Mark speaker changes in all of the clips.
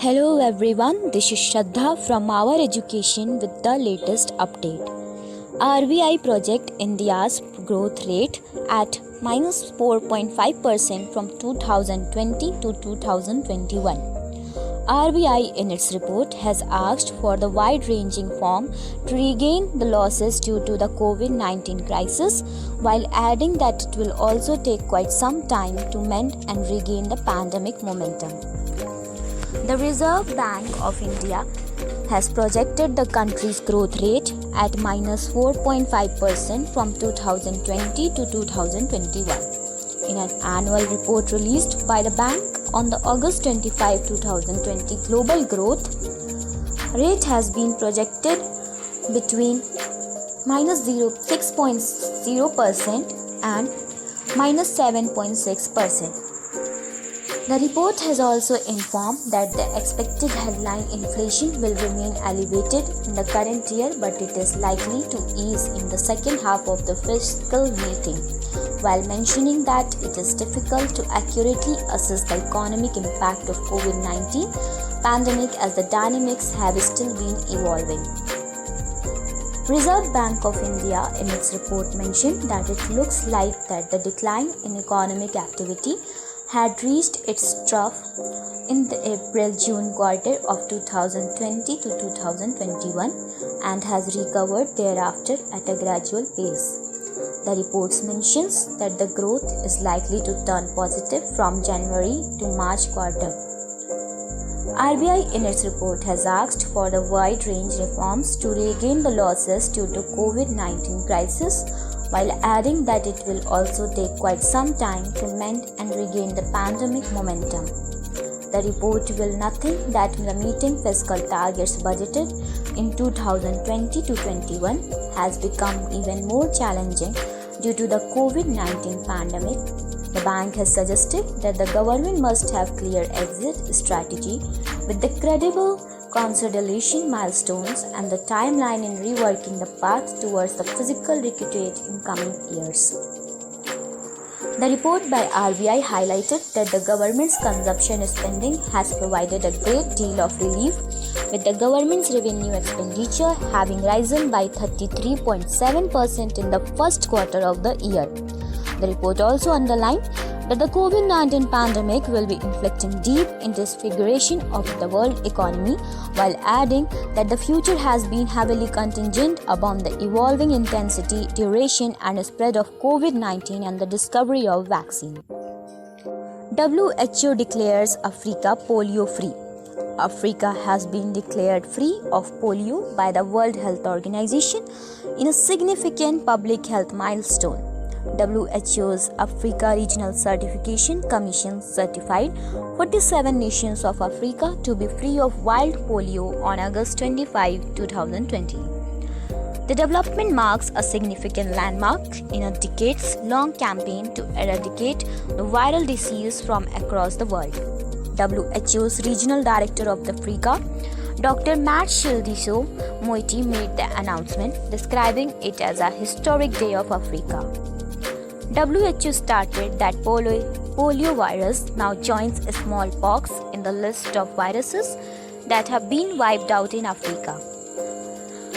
Speaker 1: Hello everyone, this is Shraddha from Our Education with the latest update. RBI project India's growth rate at minus 4.5% from 2020 to 2021. RBI in its report has asked for the wide-ranging reform to regain the losses due to the COVID-19 crisis, while adding that it will also take quite some time to mend and regain the pandemic momentum. The Reserve Bank of India has projected the country's growth rate at minus 4.5% from 2020 to 2021. In an annual report released by the bank on the August 25, 2020 global growth rate has been projected between minus 6.0% and minus 7.6%. The report has also informed that the expected headline inflation will remain elevated in the current year, but it is likely to ease in the second half of the fiscal meeting, while mentioning that it is difficult to accurately assess the economic impact of COVID-19 pandemic as the dynamics have still been evolving. Reserve Bank of India in its report mentioned that it looks like that the decline in economic activity had reached its trough in the April-June quarter of 2020 to 2021 and has recovered thereafter at a gradual pace. The report mentions that the growth is likely to turn positive from January to March quarter. RBI in its report has asked for the wide-range reforms to regain the losses due to COVID-19 crisis, while adding that it will also take quite some time to mend and regain the pandemic momentum. The report will nothing that the meeting fiscal targets budgeted in 2020 to 21 has become even more challenging due to the COVID-19 pandemic. The bank has suggested that the government must have clear exit strategy with the credible consolidation milestones and the timeline in reworking the path towards the physical recovery in coming years. The report by RBI highlighted that the government's consumption spending has provided a great deal of relief, with the government's revenue expenditure having risen by 33.7% in the first quarter of the year. The report also underlined that the COVID-19 pandemic will be inflicting deep disfiguration of the world economy, while adding that the future has been heavily contingent upon the evolving intensity, duration and spread of COVID-19 and the discovery of vaccine. WHO declares Africa polio-free. Africa has been declared free of polio by the World Health Organization in a significant public health milestone. WHO's Africa Regional Certification Commission certified 47 nations of Africa to be free of wild polio on August 25, 2020. The development marks a significant landmark in a decades-long campaign to eradicate the viral disease from across the world. WHO's Regional Director of Africa, Dr. Matshidiso Moeti, made the announcement, describing it as a historic day of Africa. WHO stated that polio virus now joins smallpox in the list of viruses that have been wiped out in Africa.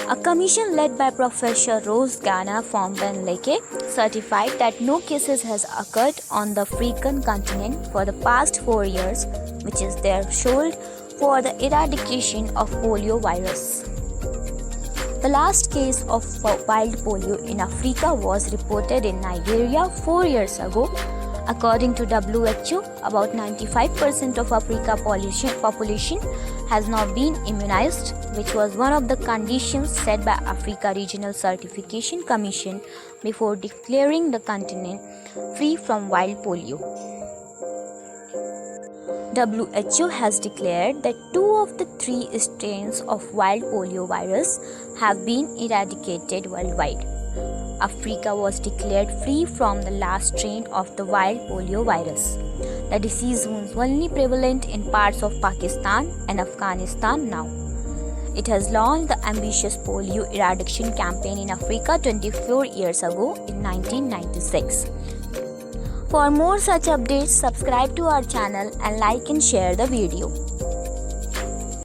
Speaker 1: A commission led by Professor Rose Ghana from Benleke certified that no cases has occurred on the African continent for the past 4 years, which is their threshold for the eradication of polio virus. The last case of wild polio in Africa was reported in Nigeria 4 years ago. According to WHO, about 95% of Africa's population has now been immunized, which was one of the conditions set by Africa Regional Certification Commission before declaring the continent free from wild polio. WHO has declared that 2 of the 3 strains of wild polio virus have been eradicated worldwide. Africa was declared free from the last strain of the wild polio virus. The disease was only prevalent in parts of Pakistan and Afghanistan now. It has launched the ambitious polio eradication campaign in Africa 24 years ago in 1996. For more such updates, subscribe to our channel and like and share the video.